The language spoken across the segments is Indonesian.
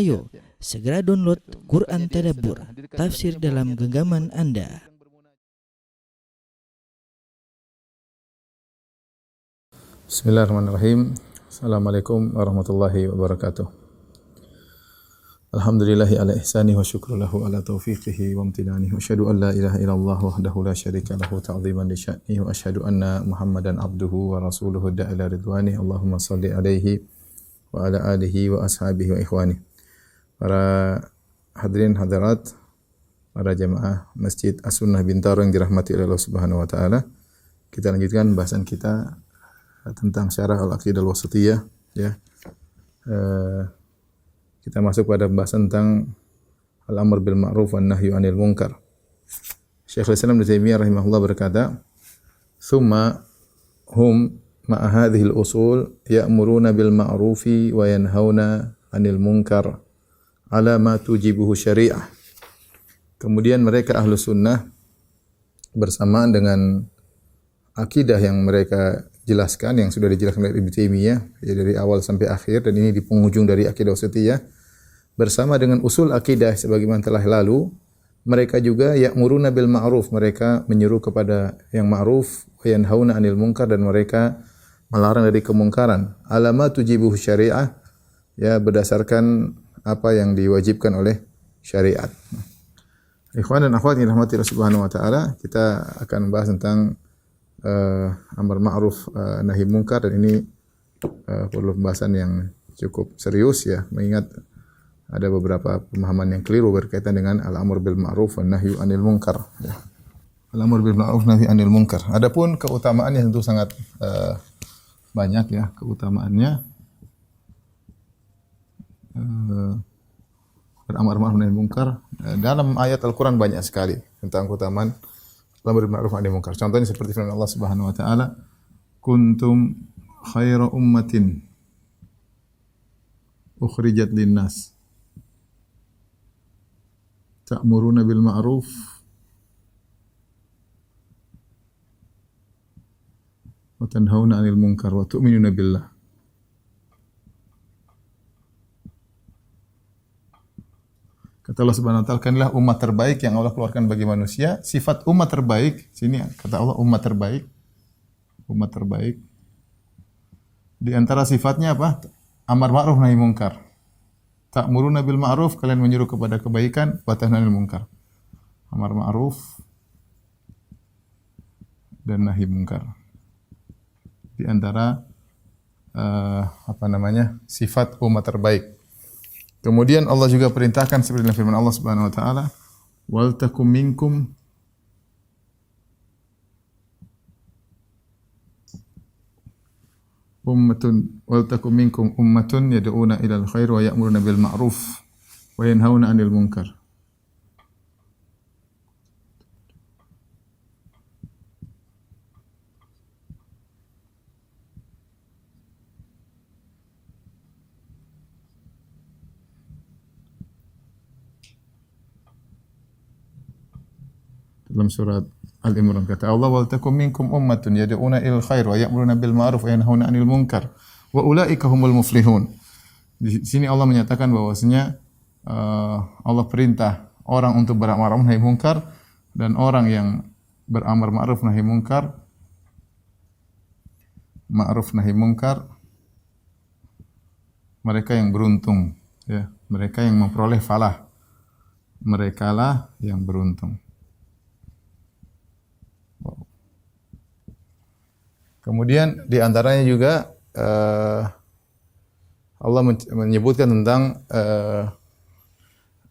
Ayo, segera download Quran Tadabbur, tafsir dalam genggaman Anda. Bismillahirrahmanirrahim. Assalamualaikum warahmatullahi wabarakatuh. Alhamdulillahi ala ihsani wa syukru lahu ala taufiqihi wa amtinani. Wa asyhadu an la ilaha illallah wahdahu la syarika lahu ta'ziman li sya'ni wa asyhadu anna Muhammadan abduhu wa rasuluhu da'ila ridwani. Allahumma salli alaihi wa ala alihi wa ashabihi wa ikhwani. Para hadirin hadirat, para jamaah Masjid As-Sunnah Bintaro yang dirahmati oleh Allah Subhanahu wa taala. Kita lanjutkan bahasan kita tentang syarah Al-Aqidah Al-Wasithiyah, ya. Kita masuk pada pembahasan tentang al-amr bil ma'ruf wan nahyu 'anil munkar. Syekhul Islam Ibnu Taimiyah rahimahullah berkata, "Tsumma hum ma'a hadhihi al-usul ya'muruna bil ma'rufi wa yanhauna 'anil munkar 'ala ma tujibuhu syari'ah." Kemudian mereka ahlu sunnah bersamaan dengan akidah yang mereka jelaskan, yang sudah dijelaskan oleh Ibnu Taimiyah, ya, dari awal sampai akhir, dan ini di penghujung dari akidah wasithiyah, bersama dengan usul akidah sebagaimana telah lalu, mereka juga ya'muruna bil ma'ruf, mereka menyuruh kepada yang ma'ruf, wa yanhauna 'anil munkar, dan mereka melarang dari kemungkaran, alama tujibuhu syariah, ya, berdasarkan apa yang diwajibkan oleh syariat. Ikhwan dan akhwat yang dirahmati Allah Subhanahu wa taala, kita akan membahas tentang amar ma'ruf nahi munkar, dan ini perlu pembahasan yang cukup serius, ya, mengingat ada beberapa pemahaman yang keliru berkaitan dengan al-amr bil ma'ruf wan nahyu 'anil munkar, ya. Al-amr bil ma'ruf nahyu 'anil munkar. Adapun keutamaannya tentu sangat banyak, ya, keutamaannya. Beramar ma'ruf nahi munkar dalam ayat Al-Qur'an banyak sekali tentang keutamaan al-amr bil ma'ruf nahi munkar. Contohnya seperti firman Allah Subhanahu wa taala, "Kuntum khaira ummatin ukhrijat lin-nas ta'muruna bil ma'ruf wa tanhauna 'anil munkar wa tu'minuna billah." Kata Allah Subhanahu wa taala, "Kalianlah umat terbaik yang Allah keluarkan bagi manusia." Sifat umat terbaik, sini kata Allah umat terbaik. Umat terbaik. Di antara sifatnya apa? Amar ma'ruf nahi munkar. Ta'muruna bil ma'ruf, kalian menyuruh kepada kebaikan, wa tanhauna 'anil munkar. Amar ma'ruf dan nahi munkar. Di antara sifat umat terbaik. Kemudian Allah juga perintahkan seperti dalam firman Allah Subhanahu wa taala, "Wal takum minkum ummatun yad'una ilal khair wa ya'muruna bil ma'ruf wa yanhauna 'anil munkar." Dalam surat Al-Imran kata Allah, "Wal takum minkum ummatun yad'una ilal khair wa ya'muruna bil ma'ruf wa yanhauna 'anil munkar wa ulaika humul muflihun." Di sini Allah menyatakan bahwasanya Allah perintah orang untuk beramar ma'ruf nahi munkar, dan orang yang beramar ma'ruf nahi munkar mereka yang beruntung, ya, mereka yang memperoleh falah. Merekalah yang beruntung. Kemudian di antaranya juga Allah menyebutkan tentang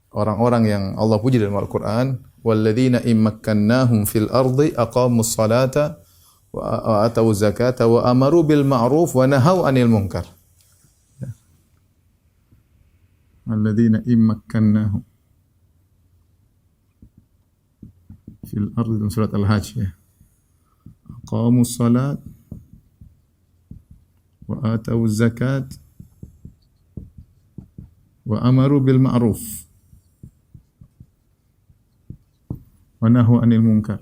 orang-orang yang Allah puji dalam Al-Qur'an, "Walladzina immakkannahum fil ardi aqamus salata wa atawuz zakata wa amaru bil ma'ruf wa nahau 'anil munkar." Walladzina immakkannahum fil ardi, dalam surat Al-Hajj, ya. Aqamus salat wa atawuz zakat wa amaru bil ma'ruf wa nahu 'anil munkar.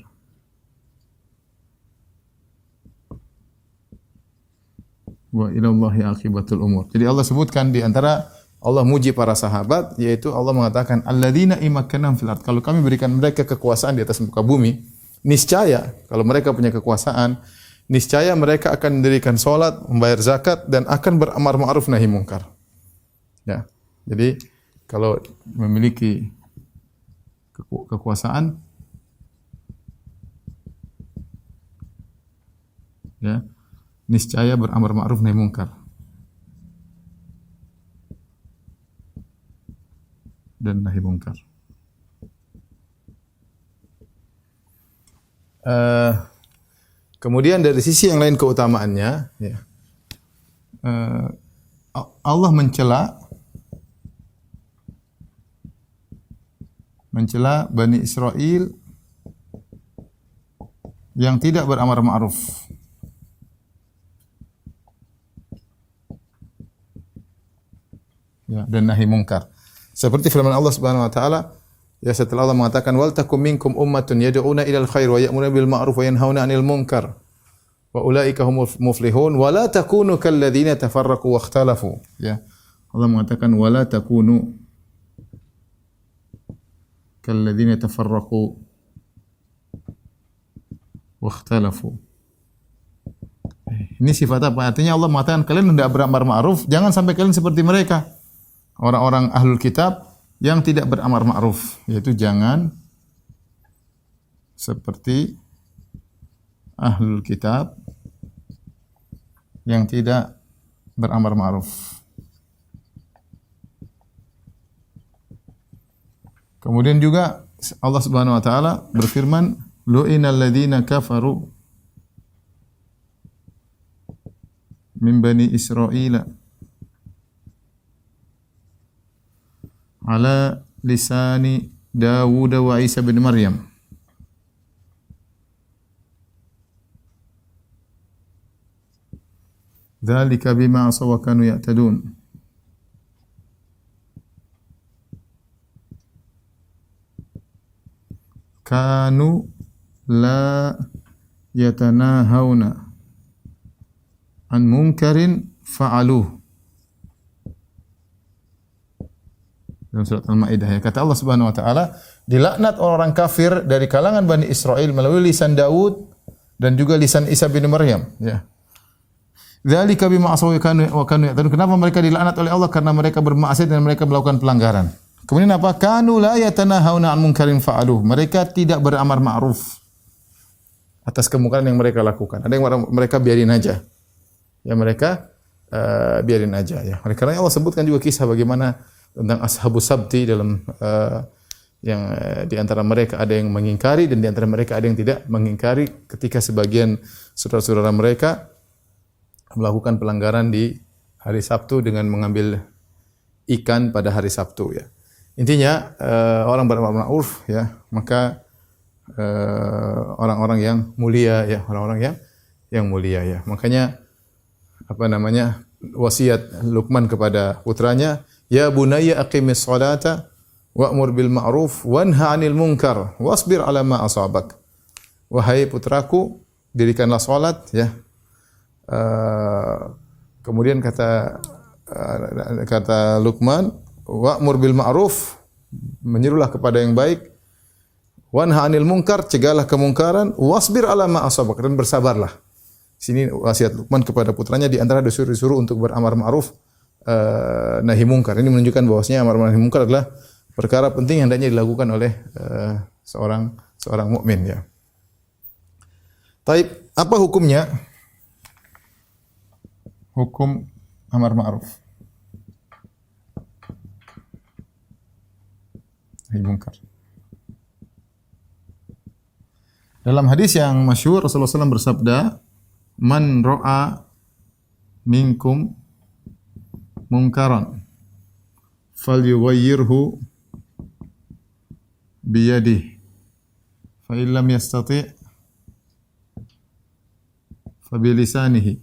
Wa ila Allahi aqibatul umur. Jadi Allah sebutkan di antara Allah muji para sahabat, yaitu Allah mengatakan alladzina imakkanahum fil ard. Kalau kami berikan mereka kekuasaan di atas muka bumi, niscaya kalau mereka punya kekuasaan, niscaya mereka akan mendirikan salat, membayar zakat dan akan beramar ma'ruf nahi munkar. Ya. Jadi kalau memiliki kekuasaan, ya, niscaya beramar ma'ruf nahi munkar dan nahi munkar. Kemudian dari sisi yang lain keutamaannya, ya, Allah mencela Bani Israel yang tidak beramar ma'ruf. Ya, dan nahi munkar. Seperti firman Allah Subhanahu wa taala, ya, setelah Allah mengatakan wal takum minkum ummatun yad'una ilal khair wa ya'muruna bil ma'ruf wa yanhauna 'anil munkar wa ulaika humul muflihun wa la takunu kal ladzina tafarraqu wa ikhtalafu. Ya. Allah mengatakan wa la takunu kal ladzina tafarraqu wa ikhtalafu. Ini sifat apa? Artinya Allah mengatakan kalian tidak beramar ma'ruf, jangan sampai kalian seperti mereka. Orang-orang ahlul kitab yang tidak beramar ma'ruf, yaitu jangan seperti ahlul kitab yang tidak beramar ma'ruf. Kemudian juga Allah Subhanahu wa taala berfirman, lu'inal ladzina kafaru min bani Israila ala lisani Dawud wa Isa bin Maryam. Dzalika bima asaw wa kanu ya'tadun. Kanu la yatanahawna an munkarin fa'aluh. Dalam surat Al-Maidah, ya, kata Allah Subhanahu wa taala, dilaknat orang kafir dari kalangan Bani Israel melalui lisan Daud dan juga lisan Isa bin Maryam, ya. Dzalika bima asaw wa kanu ya'tadun. Kenapa mereka dilaknat oleh Allah? Karena mereka bermaksiat dan mereka melakukan pelanggaran. Kemudian apa? Kanu la yatanahawna an munkarin fa'aluh. Mereka tidak beramar ma'ruf atas kemungkaran yang mereka lakukan. Ada yang mereka biarin aja. Ya, mereka biarin aja, ya. Oleh karena Allah sebutkan juga kisah bagaimana tentang ashabus sabti dalam yang di antara mereka ada yang mengingkari dan di antara mereka ada yang tidak mengingkari ketika sebagian saudara-saudara mereka melakukan pelanggaran di hari Sabtu dengan mengambil ikan pada hari Sabtu, ya. Intinya orang beramar ma'ruf, ya, maka orang-orang yang mulia, ya, orang-orang yang mulia, ya. Makanya wasiat Luqman kepada putranya, ya bunayya aqimis salata wa'mur bil ma'ruf wanha 'anil munkar wasbir 'ala ma asabak. Wahai putraku, dirikanlah salat, ya. Kemudian kata Luqman, wa'mur bil ma'ruf, menyerulah kepada yang baik, wanha 'anil munkar, cegahlah kemungkaran, wasbir 'ala ma asabak, dan bersabarlah. Sini wasiat Luqman kepada putranya, di antara disuruh untuk beramar ma'ruf nahi munkar. Ini menunjukkan bahwasanya amar nahi munkar adalah perkara penting yang hendaknya dilakukan oleh seorang mukmin, ya. Taib, apa hukumnya? Hukum amar ma'ruf nahi munkar. Dalam hadis yang masyhur Rasulullah SAW bersabda, man ra'a minkum munkaran falyughayyirhu biyadihi fa in lam yastati' fa bilisanihi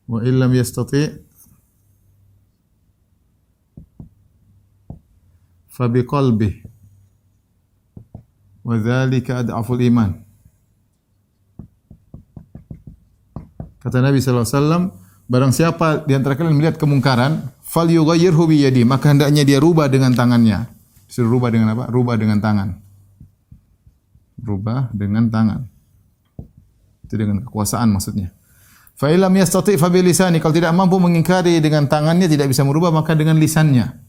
wa in lam yastati' fa biqalbihi wa dzalika ad'aful iman. Kata Nabi sallallahu alaihi wasallam, barang siapa di antara kalian melihat kemungkaran, falyughayyirhu bi yadi, maka hendaknya dia rubah dengan tangannya. Disuruh rubah dengan apa? Rubah dengan tangan. Rubah dengan tangan. Itu dengan kekuasaan maksudnya. Fa illam yastati' fa bi lisani, kalau tidak mampu mengingkari dengan tangannya, tidak bisa merubah, maka dengan lisannya.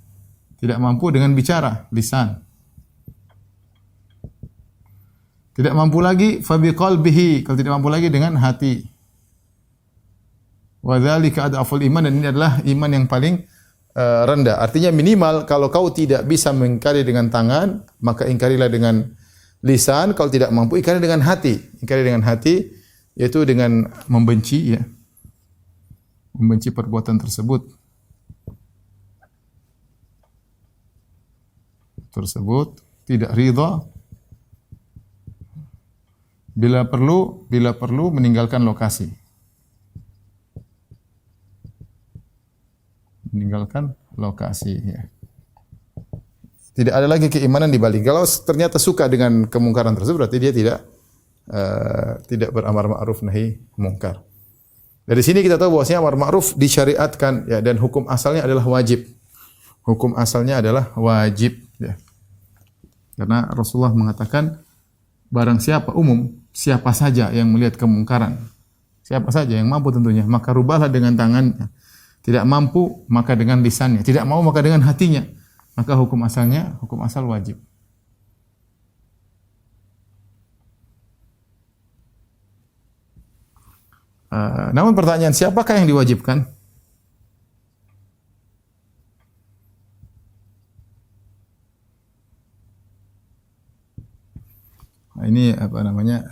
Tidak mampu dengan bicara, lisan. Tidak mampu lagi fa bi qalbihi, kalau tidak mampu lagi dengan hati. Wa dzalika adhaful iman, dan ini adalah iman yang paling rendah. Artinya minimal kalau kau tidak bisa mengingkari dengan tangan, maka ingkarilah dengan lisan. Kalau tidak mampu, ingkari dengan hati. Ingkari dengan hati, yaitu dengan membenci, ya, membenci perbuatan tersebut. Tidak ridha. Bila perlu meninggalkan lokasi. Meninggalkan lokasi, ya. Tidak ada lagi keimanan di balik. Kalau ternyata suka dengan kemungkaran tersebut, berarti dia tidak beramar ma'ruf nahi mungkar. Dari sini kita tahu bahwasanya amar ma'ruf disyariatkan, ya, dan hukum asalnya adalah wajib. Hukum asalnya adalah wajib, ya. Karena Rasulullah mengatakan barang siapa saja yang melihat kemungkaran, siapa saja yang mampu tentunya, maka rubahlah dengan tangannya. Tidak mampu, maka dengan lisannya. Tidak mau, maka dengan hatinya. Maka hukum asal wajib. Namun pertanyaan, siapakah yang diwajibkan? Nah, ini apa namanya?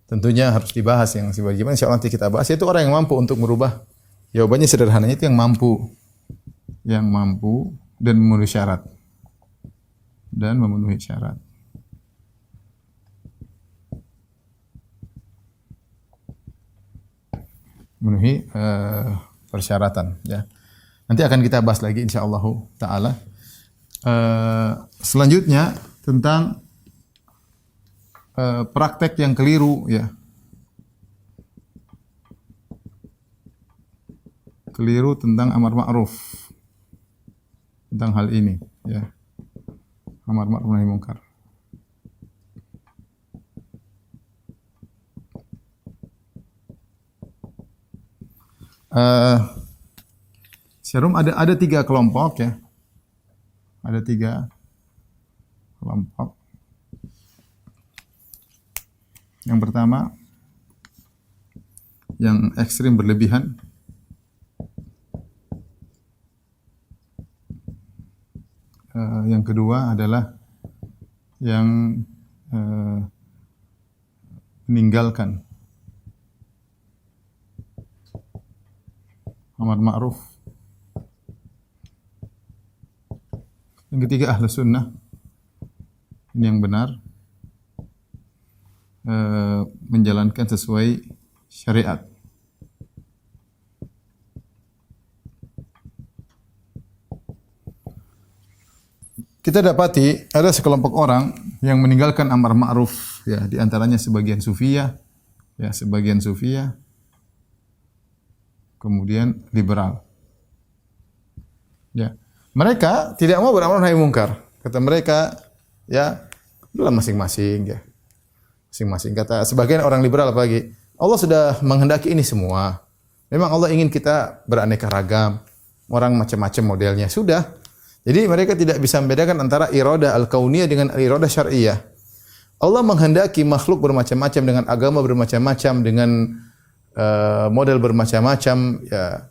Tentunya harus dibahas yang diwajibkan. Insyaallah nanti kita bahas. Yaitu orang yang mampu untuk merubah. Jawabannya sederhananya itu yang mampu dan memenuhi syarat. Memenuhi persyaratan, ya. Nanti akan kita bahas lagi insyaallah taala. Selanjutnya tentang praktek yang keliru, ya. Keliru tentang amar ma'ruf. Tentang hal ini, ya. Amar ma'ruf nahi mungkar. Serum ada 3 kelompok, ya. Ada 3 kelompok. Yang pertama, yang ekstrim berlebihan. Yang kedua adalah yang meninggalkan amar ma'ruf. Yang ketiga ahlu sunnah. Ini yang benar, menjalankan sesuai syariat. Kita dapati ada sekelompok orang yang meninggalkan amar ma'ruf, ya, di antaranya sebagian sufiyah, kemudian liberal. Ya. Mereka tidak mau beramar nahi mungkar. Kata mereka, ya, dalam masing-masing, ya. Masing-masing. Kata sebagian orang liberal apalagi, Allah sudah menghendaki ini semua. Memang Allah ingin kita beraneka ragam, orang macam-macam modelnya. Sudah. Jadi mereka tidak bisa membedakan antara iradah al-kauniyah dengan iradah syar'iyah. Allah menghendaki makhluk bermacam-macam dengan agama bermacam-macam dengan model bermacam-macam, ya.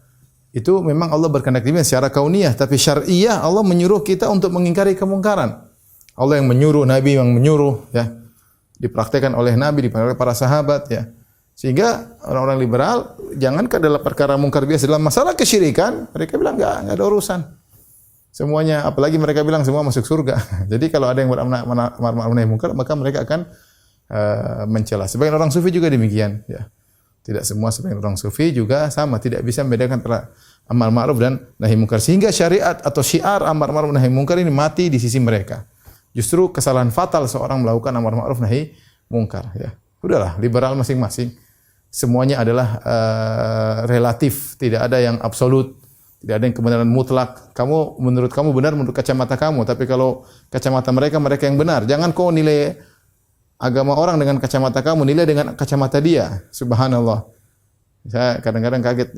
Itu memang Allah berkehendak demikian secara kauniyah, tapi syar'iyah Allah menyuruh kita untuk mengingkari kemungkaran. Allah yang menyuruh, Nabi yang menyuruh, ya. Dipraktikkan oleh Nabi, dipraktikkan oleh para sahabat, ya. Sehingga orang-orang liberal jangankan dalam perkara mungkar biasa, dalam masalah kesyirikan mereka bilang enggak ada urusan. Semuanya, apalagi mereka bilang semua masuk surga. Jadi kalau ada yang beramar ma'ruf nahi mungkar, maka mereka akan mencela. Sebagian orang sufi juga demikian, ya. Tidak semua, sebagian orang sufi juga sama, tidak bisa membedakan antara amar ma'ruf dan nahi mungkar. Sehingga syariat atau syiar amar ma'ruf nahi mungkar ini mati di sisi mereka. Justru kesalahan fatal seorang melakukan amar ma'ruf nahi mungkar, ya. Udahlah, liberal masing-masing. semuanya adalah relatif, tidak ada yang absolut, tidak ada yang kebenaran mutlak. Menurut kamu benar menurut kacamata kamu, tapi kalau kacamata mereka yang benar. Jangan kau nilai agama orang dengan kacamata kamu, nilai dengan kacamata dia. Subhanallah. Saya kadang-kadang kaget.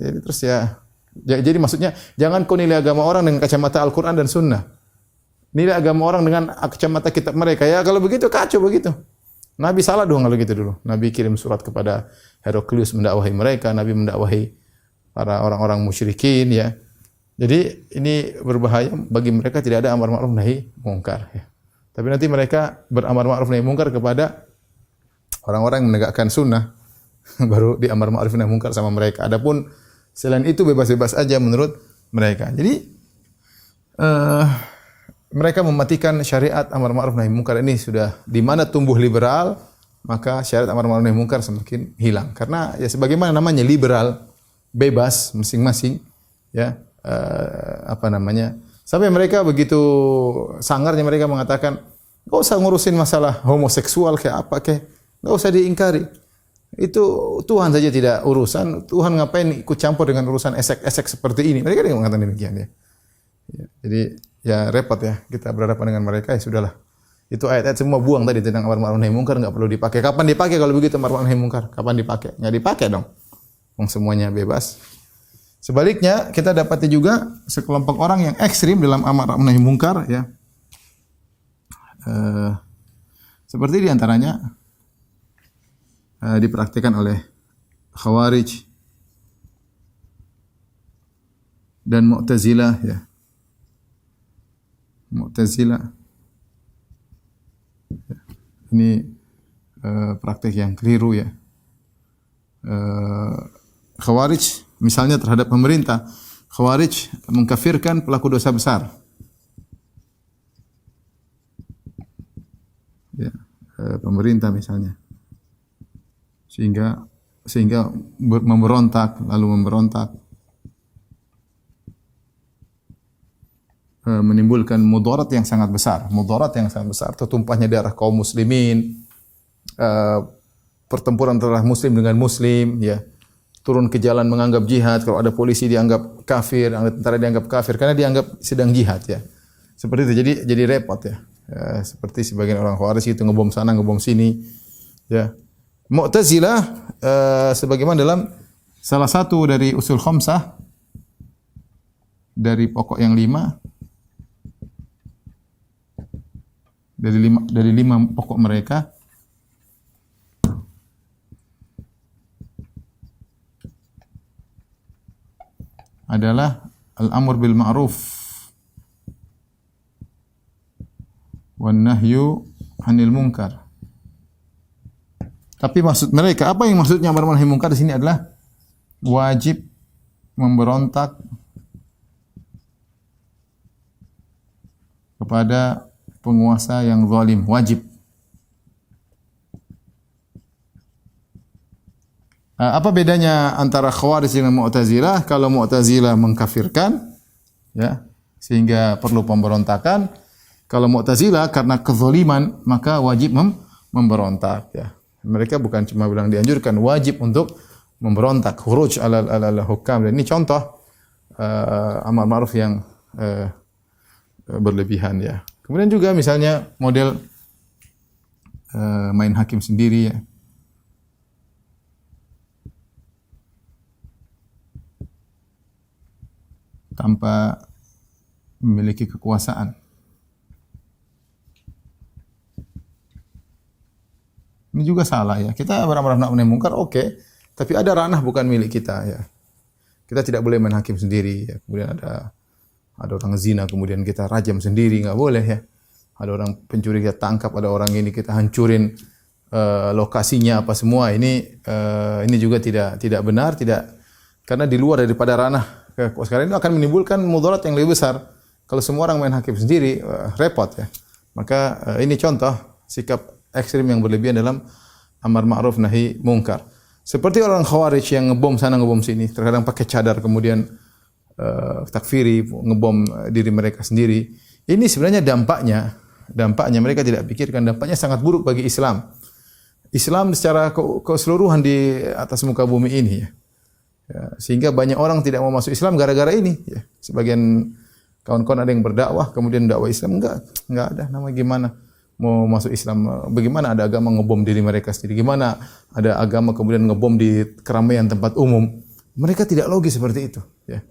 Jadi maksudnya jangan kau nilai agama orang dengan kacamata Al-Qur'an dan Sunnah. Nilai agama orang dengan kacamata kitab mereka. Ya kalau begitu kacau begitu. Nabi salah dong kalau gitu dulu. Nabi kirim surat kepada Heraklius mendakwahi mereka, Nabi mendakwahi para orang-orang musyrikin ya. Jadi ini berbahaya bagi mereka, tidak ada amar ma'ruf nahi mungkar ya. Tapi nanti mereka beramar ma'ruf nahi mungkar kepada orang-orang yang menegakkan sunnah baru di amar ma'ruf nahi mungkar sama mereka. Adapun selain itu bebas-bebas aja menurut mereka. Jadi mereka mematikan syariat amar ma'ruf nahi mungkar ini sudah di mana tumbuh liberal, maka syariat amar ma'ruf nahi mungkar semakin hilang. Karena ya sebagaimana namanya liberal, bebas masing-masing ya sampai mereka begitu sangarnya mereka mengatakan enggak usah ngurusin masalah homoseksual kayak apa kayak, enggak usah diingkari. Itu Tuhan saja tidak urusan, Tuhan ngapain ikut campur dengan urusan esek-esek seperti ini. Mereka yang mengatakan demikian ya. Jadi ya repot ya kita berhadapan dengan mereka, ya sudahlah. Itu ayat-ayat semua buang tadi tentang amar ma'ruf nahi mungkar, enggak perlu dipakai. Kapan dipakai kalau begitu amar ma'ruf nahi mungkar? Kapan dipakai? Enggak dipakai dong. Wong semuanya bebas. Sebaliknya kita dapati juga sekelompok orang yang ekstrim dalam amar ma'ruf nahi mungkar ya. Seperti diantaranya dipraktikkan oleh Khawarij dan Mu'tazilah ya. Mu'tazilah ini praktik yang keliru ya. Khawarij misalnya terhadap pemerintah, Khawarij mengkafirkan pelaku dosa besar. Ya, pemerintah misalnya. Sehingga memberontak menimbulkan mudarat yang sangat besar, tertumpahnya darah kaum muslimin, pertempuran antara muslim dengan muslim ya. Turun ke jalan menganggap jihad, kalau ada polisi dianggap kafir, tentara dianggap kafir karena dianggap sedang jihad ya. Seperti itu. Jadi repot ya. Seperti sebagian orang Khawarij itu ngebom sana, ngebom sini ya. Mu'tazilah sebagaimana dalam salah satu dari usul khamsah dari pokok yang 5 dari 5 pokok mereka adalah al-amr bil ma'ruf wan nahyu 'anil munkar. Tapi maksud mereka, apa yang maksudnya amar ma'ruf nahi munkar di sini adalah wajib memberontak kepada penguasa yang zalim, wajib. Apa bedanya antara Khawarij dengan Mu'tazilah? Kalau Mu'tazilah mengkafirkan ya, sehingga perlu pemberontakan. Kalau Mu'tazilah karena kezaliman maka wajib memberontak ya. Mereka bukan cuma bilang dianjurkan, wajib untuk memberontak, khuruj ala hukam. Dan ini contoh amar ma'ruf yang berlebihan ya. Kemudian juga misalnya model main hakim sendiri ya. Tanpa memiliki kekuasaan. Ini juga salah ya. Kita beramar ma'ruf nahi mungkar oke, tapi ada ranah bukan milik kita ya. Kita tidak boleh main hakim sendiri ya. Kemudian ada orang zina kemudian kita rajam sendiri, enggak boleh ya. Ada orang pencuri kita tangkap, ada orang ini kita hancurin lokasinya apa semua. Ini juga tidak benar, karena di luar daripada ranah sekarang itu akan menimbulkan mudarat yang lebih besar. Kalau semua orang main hakim sendiri, repot ya. Maka ini contoh sikap ekstrim yang berlebihan dalam amar ma'ruf nahi mungkar. Seperti orang Khawarij yang ngebom sana ngebom sini, terkadang pakai cadar kemudian takfiri, ngebom diri mereka sendiri. Ini sebenarnya dampaknya mereka tidak pikirkan, dampaknya sangat buruk bagi Islam. Islam secara keseluruhan di atas muka bumi ini ya. Ya, sehingga banyak orang tidak mau masuk Islam gara-gara ini ya. Sebagian kawan-kawan ada yang berdakwah kemudian dakwah Islam enggak ada, nama gimana mau masuk Islam, bagaimana ada agama ngebom diri mereka sendiri, gimana ada agama kemudian ngebom di keramaian tempat umum. Mereka tidak logis seperti itu ya.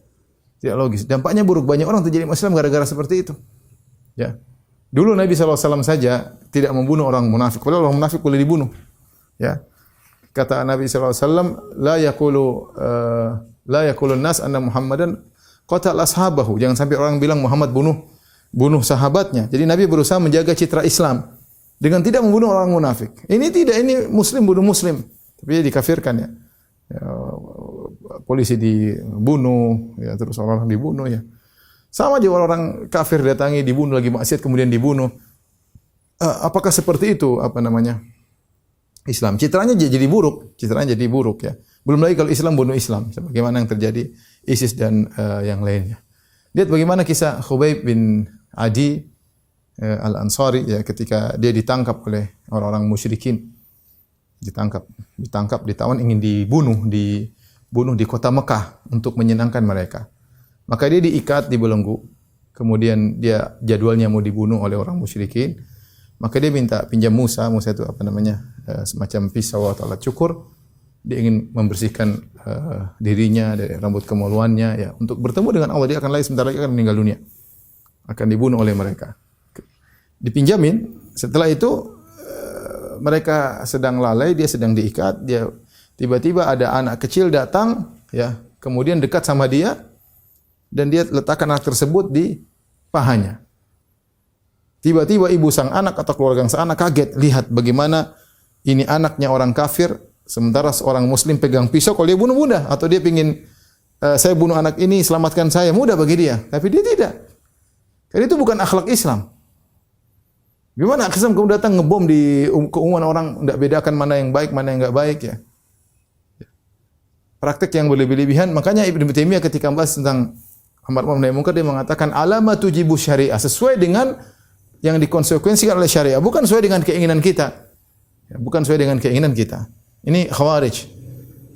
Tidak logis. Dampaknya buruk, banyak orang terjadi Islam gara-gara seperti itu. Ya. Dulu Nabi SAW saja tidak membunuh orang munafik, padahal orang munafik boleh dibunuh. Ya. Kata Nabi SAW, la yakulun nas anna Muhammadan qatal ashabahu. Jangan sampai orang bilang Muhammad bunuh sahabatnya. Jadi Nabi berusaha menjaga citra Islam dengan tidak membunuh orang munafik. Ini muslim bunuh muslim, tapi dia dikafirkan ya. Ya, polisi dibunuh, ya terus orang dibunuh ya. Sama aja orang kafir datangi dibunuh, lagi maksiat kemudian dibunuh. Apakah seperti itu Islam? Citranya jadi buruk ya. Belum lagi kalau Islam bunuh Islam, sebagaimana yang terjadi ISIS dan yang lainnya. Lihat bagaimana kisah Khubayb bin Adi Al-Ansari ya, ketika dia ditangkap oleh orang-orang musyrikin. Ditangkap, ditawan ingin dibunuh di kota Mekah untuk menyenangkan mereka. Maka dia diikat, dibelenggu. Kemudian dia jadwalnya mau dibunuh oleh orang musyrikin. Maka dia minta pinjam Musa itu semacam pisau atau alat cukur. Dia ingin membersihkan dirinya dari rambut kemaluannya ya, untuk bertemu dengan Allah. Dia akan lahir sebentar lagi akan meninggal dunia. Akan dibunuh oleh mereka. Dipinjamin, setelah itu mereka sedang lalai, dia sedang diikat, dia tiba-tiba ada anak kecil datang ya, kemudian dekat sama dia dan dia letakkan anak tersebut di pahanya. Tiba-tiba ibu sang anak atau keluarga sang anak kaget lihat bagaimana ini anaknya orang kafir, sementara seorang muslim pegang pisau. Kalau dia bunuh mudah, atau dia ingin saya bunuh anak ini, selamatkan saya, mudah bagi dia. Tapi dia tidak. Karena itu bukan akhlak Islam. Gimana Islam kamu datang ngebom di keumuman orang, tidak bedakan mana yang baik, mana yang enggak baik ya. Praktek yang berlebihan. Makanya Ibnu Taimiyah ketika membahas tentang amar ma'ruf nahi munkar, dia mengatakan alamatu jibu syariah, sesuai dengan yang dikonsekuensikan oleh syariah, bukan sesuai dengan keinginan kita. Ya, bukan sesuai dengan keinginan kita. Ini khawarij.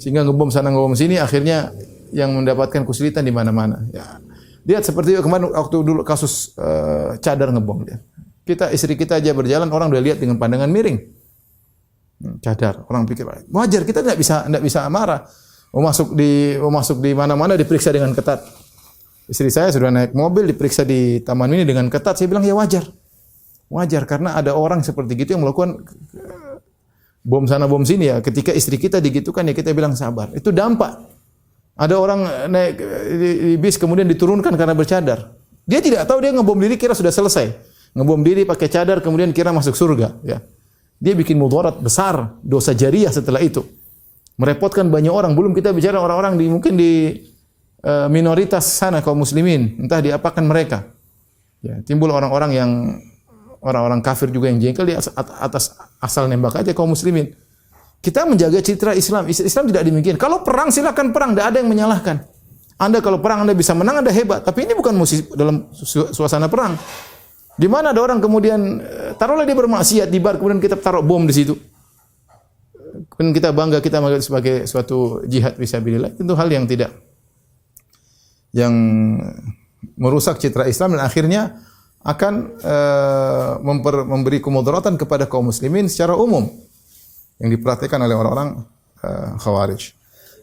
Sehingga ngebom sana ngebom sini, akhirnya yang mendapatkan kesulitan di mana-mana. Ya. Lihat seperti kemarin waktu dulu kasus cadar ngebom dia. Istri kita aja berjalan, orang udah lihat dengan pandangan miring. Cadar, orang pikir wajar, kita tidak bisa marah. Mau masuk di mana-mana diperiksa dengan ketat. Istri saya sudah naik mobil diperiksa di taman mini dengan ketat. Saya bilang ya wajar. Wajar karena ada orang seperti gitu yang melakukan bom sana bom sini ya. Ketika istri kita digitukan ya kita bilang sabar. Itu dampak. Ada orang naik di bis kemudian diturunkan karena bercadar. Dia tidak tahu, dia ngebom diri kira sudah selesai. Ngebom diri pakai cadar kemudian kira masuk surga ya. Dia bikin mudarat besar, dosa jariah setelah itu. Merepotkan banyak orang. Belum kita bicara orang-orang mungkin di minoritas sana kaum muslimin, entah diapakan mereka. Ya, timbul orang-orang kafir juga yang jengkel di atas asal nembak aja kaum muslimin. Kita menjaga citra Islam. Islam tidak demikian. Kalau perang silakan perang, tidak ada yang menyalahkan. Anda kalau perang Anda bisa menang, Anda hebat. Tapi ini bukan musuh dalam suasana perang. Di mana ada orang kemudian taruhlah dia bermaksiat di bar, kemudian kita taruh bom di situ. Kemudian kita bangga kita menganggap sebagai suatu jihad fisabilillah. Itu hal yang tidak, yang merusak citra Islam dan akhirnya akan memberi kemudaratan kepada kaum muslimin secara umum yang dipraktikkan oleh orang-orang khawarij.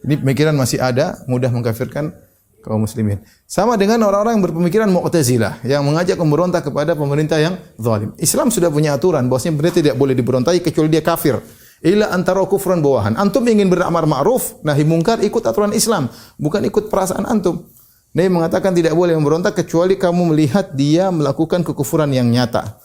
Ini pemikiran masih ada, mudah mengkafirkan kaum muslimin. Sama dengan orang-orang yang berpemikiran Mu'tazilah yang mengajak memberontak kepada pemerintah yang zalim. Islam sudah punya aturan bahwasanya pemerintah tidak boleh diberontai kecuali dia kafir. Illa antara kufran bawahan. Antum ingin beramar ma'ruf nahi mungkar, ikut aturan Islam, bukan ikut perasaan antum. Nabi mengatakan tidak boleh memberontak kecuali kamu melihat dia melakukan kekufuran yang nyata.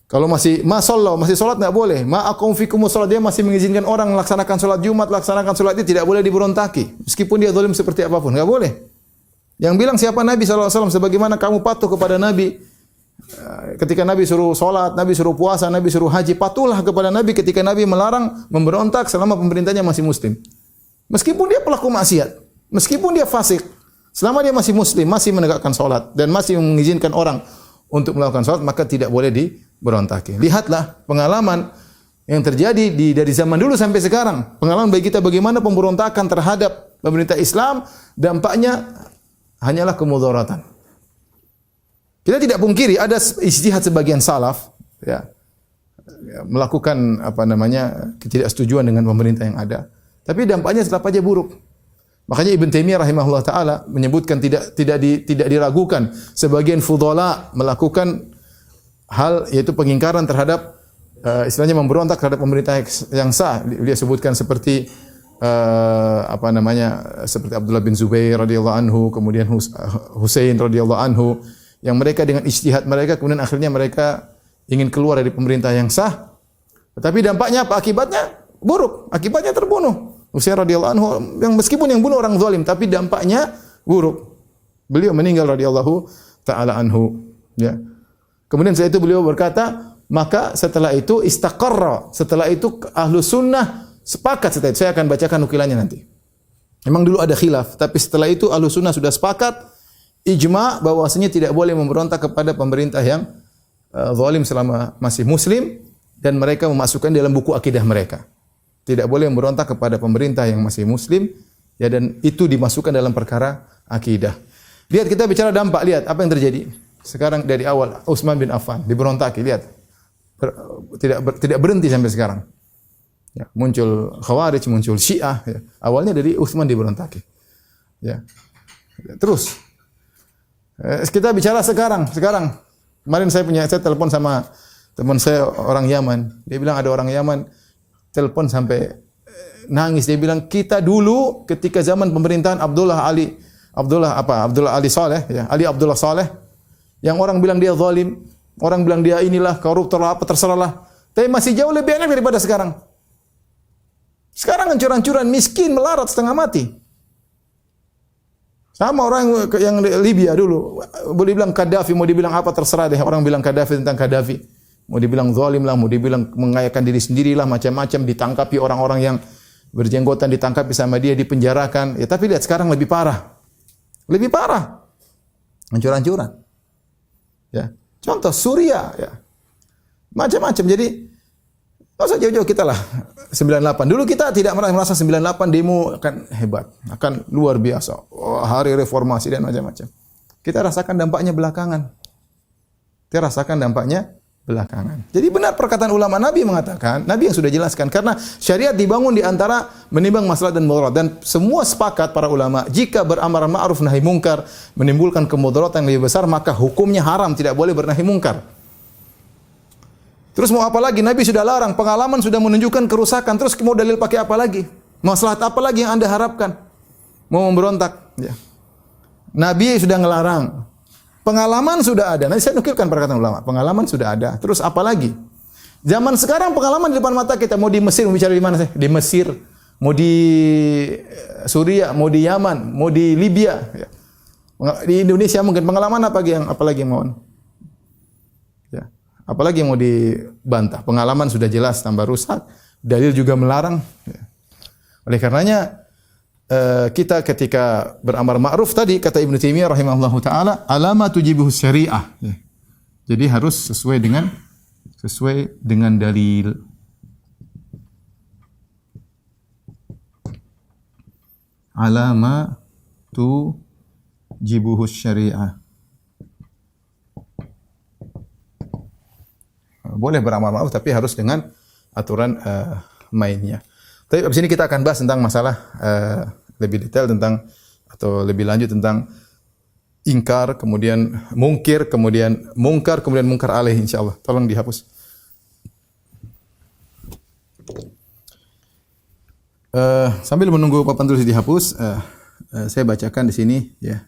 Kalau masih masih salat enggak boleh. Ma aqum fikumus salat, dia masih mengizinkan orang melaksanakan salat Jumat, laksanakan salat itu tidak boleh diberontaki. Meskipun dia zalim seperti apapun, enggak boleh. Yang bilang siapa Nabi sallallahu alaihi wasallam, sebagaimana kamu patuh kepada Nabi ketika Nabi suruh salat, Nabi suruh puasa, Nabi suruh haji, patuhlah kepada Nabi ketika Nabi melarang memberontak selama pemerintahnya masih muslim. Meskipun dia pelaku maksiat, meskipun dia fasik, selama dia masih muslim, masih menegakkan salat dan masih mengizinkan orang untuk melakukan salat, maka tidak boleh diberontaki. Lihatlah pengalaman yang terjadi dari zaman dulu sampai sekarang. Pengalaman bagi kita bagaimana pemberontakan terhadap pemerintah Islam, dampaknya hanyalah kemudaratan. Kita tidak pungkiri ada ijtihad sebagian salaf, ya, melakukan ketidaksetujuan dengan pemerintah yang ada. Tapi dampaknya tetap aja buruk. Makanya Ibn Taimiyah rahimahullah taala menyebutkan tidak diragukan sebagian fudhala melakukan hal yaitu pengingkaran terhadap istilahnya memberontak terhadap pemerintah yang sah. Dia sebutkan seperti seperti Abdullah bin Zubair radhiyallahu anhu, kemudian Husain radhiyallahu anhu, yang mereka dengan ijtihad mereka kemudian akhirnya mereka ingin keluar dari pemerintah yang sah. Tetapi dampaknya apa? Akibatnya buruk. Akibatnya terbunuh. Husain radhiyallahu anhu yang meskipun yang bunuh orang zalim tapi dampaknya buruk. Beliau meninggal radhiyallahu taala anhu, ya. Kemudian setelah itu beliau berkata, maka setelah itu istaqarra, setelah itu ahlu sunnah sepakat. Setelah itu saya akan bacakan nukilannya nanti. Memang dulu ada khilaf, tapi setelah itu ahlu sunnah sudah sepakat ijma bahwasanya tidak boleh memberontak kepada pemerintah yang zalim selama masih muslim, dan mereka memasukkan dalam buku akidah mereka. Tidak boleh memberontak kepada pemerintah yang masih muslim, ya, dan itu dimasukkan dalam perkara akidah. Lihat, kita bicara dampak, lihat apa yang terjadi. Sekarang dari awal Utsman bin Affan diberontaki, lihat. Tidak berhenti sampai sekarang. Ya, muncul Khawarij, muncul Syiah, ya. Awalnya dari Utsman diberontaki. Ya. Terus kita bicara sekarang. Kemarin saya telepon sama teman saya orang Yaman. Dia bilang ada orang Yaman telepon sampai nangis. Dia bilang kita dulu ketika zaman pemerintahan Abdullah Ali Saleh, ya, Ali Abdullah Saleh, yang orang bilang dia zalim, orang bilang dia inilah koruptor apa terserahlah. Tapi masih jauh lebih enak daripada sekarang. Sekarang hancur-hancuran, miskin, melarat, setengah mati. Sama orang yang Libya dulu, boleh bilang Gaddafi, mau dibilang apa terserah deh. Orang bilang Gaddafi tentang Gaddafi. Mau dibilang zalim lah, mau dibilang mengayakan diri sendirilah, macam-macam, ditangkapi orang-orang yang berjenggotan, ditangkapi sama dia, dipenjarakan. Ya, tapi lihat sekarang lebih parah. Lebih parah. Hancur-hancuran. Ya. Contoh Suriah, ya. Macam-macam. Jadi enggak usah jauh-jauh kita lah. 98. Dulu kita tidak merasa 98 demo akan hebat, akan luar biasa. Oh, hari reformasi dan macam-macam. Kita rasakan dampaknya belakangan. Jadi benar perkataan ulama, Nabi mengatakan, Nabi yang sudah jelaskan, karena syariat dibangun di antara menimbang maslahat dan mudarat, dan semua sepakat para ulama jika beramar ma'ruf nahi mungkar menimbulkan kemudaratan yang lebih besar, maka hukumnya haram, tidak boleh bernahi mungkar. Terus mau apa lagi? Nabi sudah larang, pengalaman sudah menunjukkan kerusakan, terus mau dalil pakai apa lagi? Maslahat apa lagi yang Anda harapkan? Mau memberontak, ya. Nabi sudah ngelarang. Pengalaman sudah ada. Nanti saya nukilkan perkataan ulama. Pengalaman sudah ada. Terus apa lagi? Zaman sekarang pengalaman di depan mata kita. Mau di Mesir, mau bicara di mana sih? Di Mesir, mau di Suriah, mau di Yaman, mau di Libya. Di Indonesia mungkin pengalaman apalagi yang mau? Ya. Apalagi yang mau dibantah? Pengalaman sudah jelas tambah rusak. Dalil juga melarang. Ya. Oleh karenanya kita ketika beramar ma'ruf tadi kata Ibnu Taimiyah rahimahullahu taala, alama tujibuhu syariah. Ya. Jadi harus sesuai dengan dalil. Alama tujibuhu syariah. Boleh beramar ma'ruf tapi harus dengan aturan mainnya. Tapi abis ini kita akan bahas tentang masalah lebih detail tentang atau lebih lanjut tentang ingkar, kemudian mungkir, kemudian mungkar alaih, insyaallah. Tolong dihapus. Sambil menunggu papan tulis dihapus, saya bacakan di sini, ya.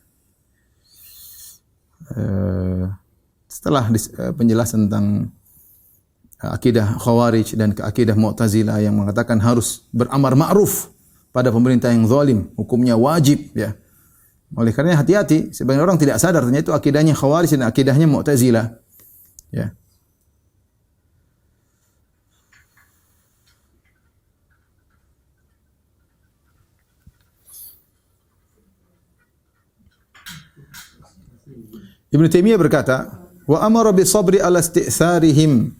Setelah penjelasan tentang akidah Khawarij dan akidah Mu'tazilah yang mengatakan harus beramar ma'ruf pada pemerintah yang zalim, hukumnya wajib, ya. Oleh karena hati-hati, sebagian orang tidak sadar ternyata itu akidahnya Khawarij dan akidahnya Mu'tazilah, ya. Ibnu Taimiyah berkata, wa amara bis sabri ala isti'sarihim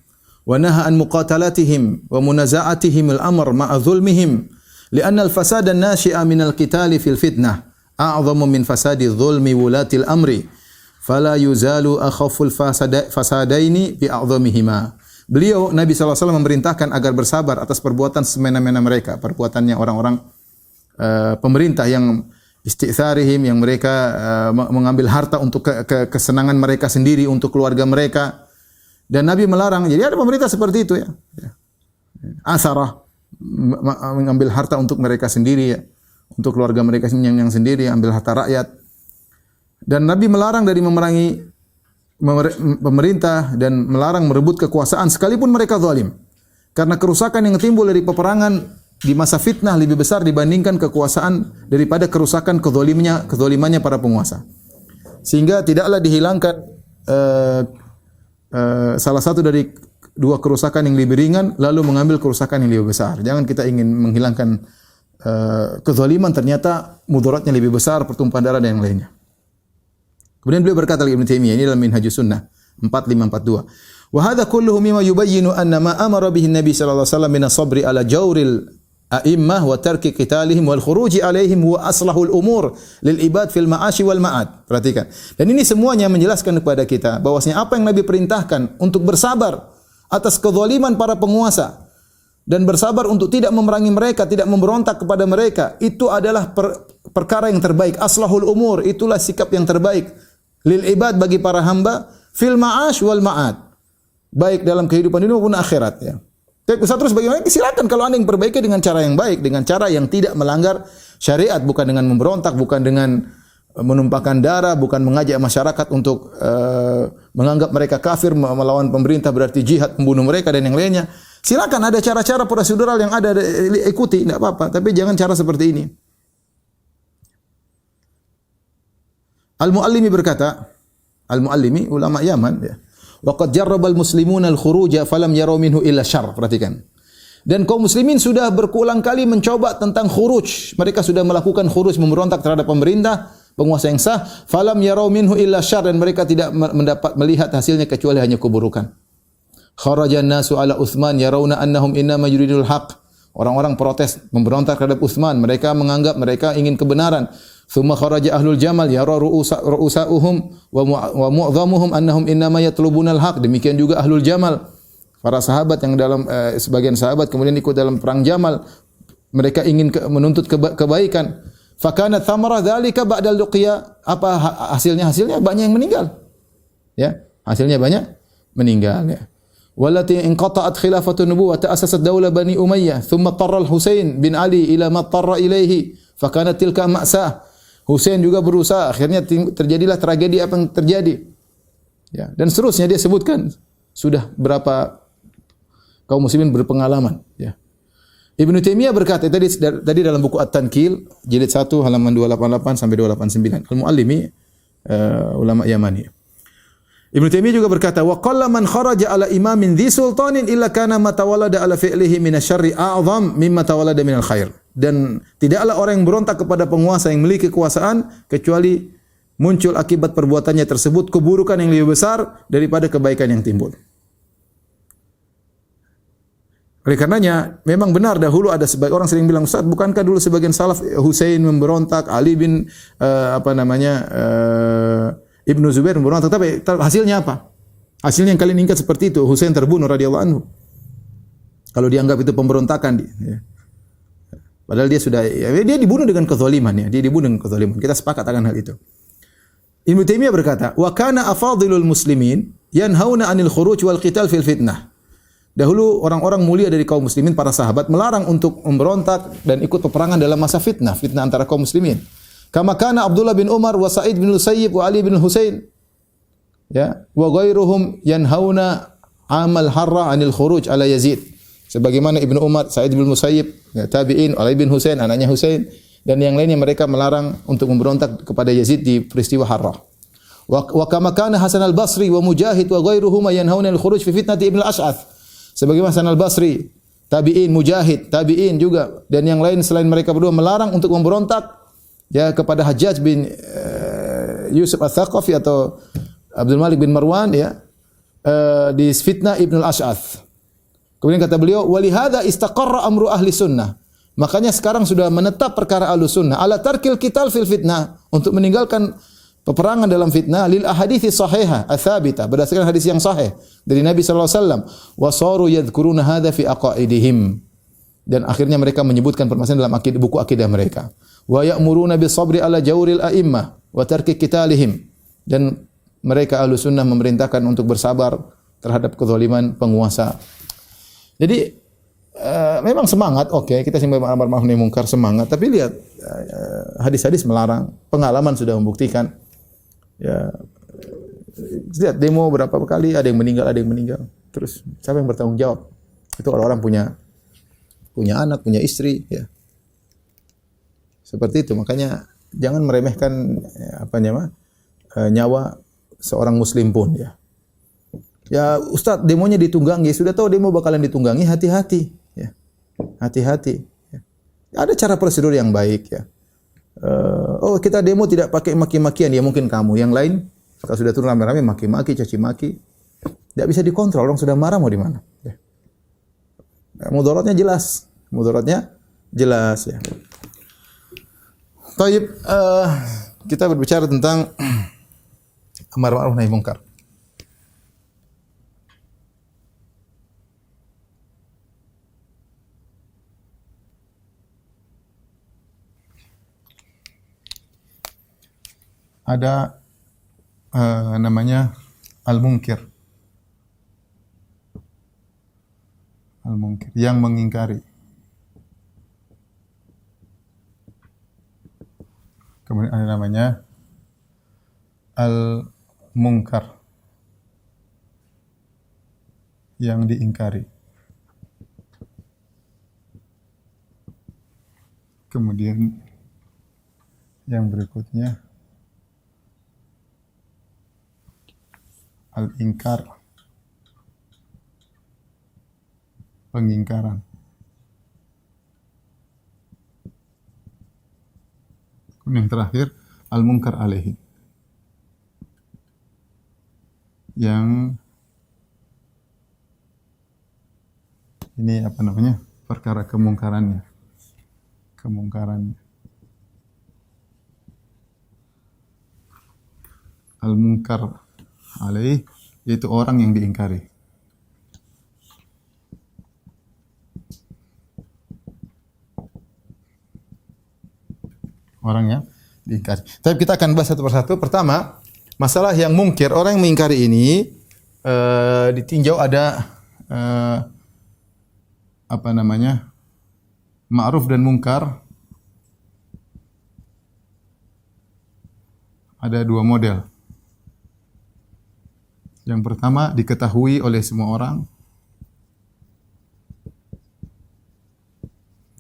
wa naha an muqatalatihim wa munaza'atihim al-amr ma'a dhulmihim li'anna al-fasada an-nashi'a min al-qitali fil fitnah a'zamu min fasadi dhulmi wulatil amri fala yuzalu akhaful fasadaini bi a'zamihima. Beliau Nabi SAW memerintahkan agar bersabar atas perbuatan semena-mena mereka, perbuatannya orang-orang pemerintah yang isti'tharihim, yang mereka mengambil harta untuk kesenangan mereka sendiri, untuk keluarga mereka. Dan Nabi melarang. Jadi ada pemerintah seperti itu ya. Asarah, mengambil harta untuk mereka sendiri ya. Untuk keluarga mereka yang sendiri, ambil harta rakyat. Dan Nabi melarang dari memerangi pemerintah dan melarang merebut kekuasaan sekalipun mereka zalim. Karena kerusakan yang timbul dari peperangan di masa fitnah lebih besar dibandingkan kekuasaan daripada kerusakan kezalimannya para penguasa. Sehingga tidaklah dihilangkan salah satu dari dua kerusakan yang lebih ringan lalu mengambil kerusakan yang lebih besar. Jangan kita ingin menghilangkan kezaliman, ternyata mudaratnya lebih besar, pertumpahan darah dan yang lainnya. Kemudian beliau berkata lagi Ibnu Taimiyah, ini dalam Minhajus Sunnah 4542. Wa hadha kulluhu mimma yubayyinu anna ma amara bihi Nabi sallallahu alaihi wasallam min as-sabri ala jawril a'immah wa tarki qitalihim wal khuruji alaihim huwa aslahul umur lil ibad fil ma'ashi wal ma'ad. Perhatikan. Dan ini semuanya menjelaskan kepada kita bahwasanya apa yang Nabi perintahkan untuk bersabar atas kezaliman para penguasa dan bersabar untuk tidak memerangi mereka, tidak memberontak kepada mereka, itu adalah perkara yang terbaik. Aslahul umur, itulah sikap yang terbaik lil ibad bagi para hamba fil ma'ash wal ma'ad. Baik dalam kehidupan dunia maupun akhirat ya. Tapi Ustaz terus bagaimana? Silakan kalau Anda yang perbaiki dengan cara yang baik, dengan cara yang tidak melanggar syariat, bukan dengan memberontak, bukan dengan menumpahkan darah, bukan mengajak masyarakat untuk menganggap mereka kafir, melawan pemerintah berarti jihad, membunuh mereka dan yang lainnya. Silakan, ada cara-cara prosedural yang ada, ikuti, tidak apa-apa, tapi jangan cara seperti ini. Al-Muallimi berkata, Al-Muallimi ulama Yaman ya. Waqad jarrabal muslimuna al-khuruja falam yaraw minhu illa syarr. Perhatikan. Dan kaum muslimin sudah berulang kali mencoba tentang khuruj. Mereka sudah melakukan khuruj, memberontak terhadap pemerintah, penguasa yang sah, falam yaraw minhu illa syarr, dan mereka tidak mendapat melihat hasilnya kecuali hanya keburukan. Kharajan nasu ala Utsman yarawna annahum innama yuridul haqq. Orang-orang protes, memberontak terhadap Utsman, mereka menganggap mereka ingin kebenaran. Thumma kharaja ahlul jamal yara ru'usa'uhum wa mu'dhamuhum annahum innama yatlubuna al-haq. Demikian juga ahlul jamal, para sahabat yang dalam sebagian sahabat kemudian ikut dalam perang Jamal, mereka ingin menuntut kebaikan. Fakana thamara dzalika ba'da al-luqya. Apa hasilnya? Hasilnya banyak yang meninggal. Ya, hasilnya banyak meninggal ya. Wallati inqata'at khilafatu nubuwah ta'assasat daulah Bani Umayyah thumma tarra al-Husain bin Ali ila ma tarra ilaihi fakanat tilka ma'sah. Husain juga berusaha, akhirnya terjadilah tragedi apa yang terjadi. Ya, dan seterusnya dia sebutkan sudah berapa kaum muslimin berpengalaman, ya. Ibnu Taimiyah berkata tadi dalam buku At-Tankil jilid 1 halaman 288 sampai 289. Al-Muallimi ulama Yamani. Ibnu Taimiyah juga berkata, wa qalla man kharaja ala imamin dhi sultanin illa kana ma tawallada ala fi'lihi min asy-syarri a'zam mimma tawallada min al-khair. Dan tidaklah orang yang berontak kepada penguasa yang memiliki kekuasaan kecuali muncul akibat perbuatannya tersebut keburukan yang lebih besar daripada kebaikan yang timbul. Oleh karenanya memang benar dahulu ada sebagian orang sering bilang, Ustaz, bukankah dulu sebagian salaf Husain memberontak, Ali bin Ibnu Zubair memberontak, tapi hasilnya apa? Hasilnya yang kalian ingat seperti itu, Husain terbunuh radhiyallahu anhu. Kalau dianggap itu pemberontakan, ya. Padahal dia sudah, dia dibunuh dengan kezaliman, ya. Dia dibunuh dengan kezaliman. Kita sepakat akan hal itu. Ibnu Taimiyah berkata, wa kana afadilul muslimin yanhauna 'anil khuruj wal qital fil fitnah. Dahulu orang-orang mulia dari kaum muslimin, para sahabat, melarang untuk memberontak dan ikut peperangan dalam masa fitnah antara kaum muslimin. Kama kana Abdullah bin Umar wa Sa'id bin Musayyib wa Ali bin Husain, ya, wa ghairuhum yanhauna 'amal harra 'anil khuruj ala Yazid. Sebagaimana Ibnu Umar, Sa'id bin Musayyib, ya, tabi'in, Ali bin Husain, anaknya Husain, dan yang lainnya, mereka melarang untuk memberontak kepada Yazid di peristiwa Harrah. Wa kama kana Hasan al-Basri wa Mujahid wa ghairuhuma yanhauna al-khuruj fi fitnati Ibn al-Ash'ath. Sebagaimana Hasan al-Basri, tabi'in, Mujahid, tabi'in juga, dan yang lain selain mereka berdua melarang untuk memberontak, ya, kepada Hajjaj bin Yusuf al-Thaqafi atau Abdul Malik bin Marwan, ya, di fitnah Ibn al-Ash'ath. Kemudian kata beliau, "Walihada istaqarra amru ahli sunnah." Makanya sekarang sudah menetap perkara ahlu sunnah ala tarkil qital fil fitnah, untuk meninggalkan peperangan dalam fitnah, lil ahadithi sahihah atsabita, berdasarkan hadis yang sahih dari Nabi sallallahu alaihi wasallam, wa saru yadhkuruna hadza fi aqaidihim, dan akhirnya mereka menyebutkan permasalahan dalam buku akidah mereka. Wa ya'muruna bis sabri ala jawril a'immah wa tarki qitalihim, dan mereka ahlu sunnah memerintahkan untuk bersabar terhadap kezaliman penguasa. Jadi memang semangat, oke, kita sih amar ma'ruf nahi munkar semangat, tapi lihat hadis-hadis melarang, pengalaman sudah membuktikan. Ya, lihat demo berapa kali, ada yang meninggal. Terus siapa yang bertanggung jawab? Itu kalau orang punya anak, punya istri, ya. Seperti itu, makanya jangan meremehkan nyawa seorang muslim pun, ya. Ya, Ustaz, demonya ditunggangi, sudah tahu demo bakalan ditunggangi, hati-hati, ya. Hati-hati. Ya. Ada cara prosedur yang baik, ya. Oh, kita demo tidak pakai maki-makian, ya mungkin kamu. Yang lain kalau sudah turun rame-rame maki-maki, caci maki, tidak bisa dikontrol, orang sudah marah mau di mana. Ya. Mudaratnya jelas, ya. Taib, kita berbicara tentang amar ma'ruf nahi munkar. Ada namanya al-munkir. Al-munkir yang mengingkari. Kemudian ada namanya al-munkar yang diingkari. Kemudian yang berikutnya al-inkar, pengingkaran. Kemudian yang terakhir al-munkar alaihi, yang ini perkara kemungkarannya. Al-munkar alaih, yaitu orang yang diingkari. Orang yang diingkari. Tapi kita akan bahas satu persatu. Pertama, masalah yang mungkir, orang yang mengingkari ini ditinjau ada ma'ruf dan mungkar. Ada dua model. Yang pertama diketahui oleh semua orang,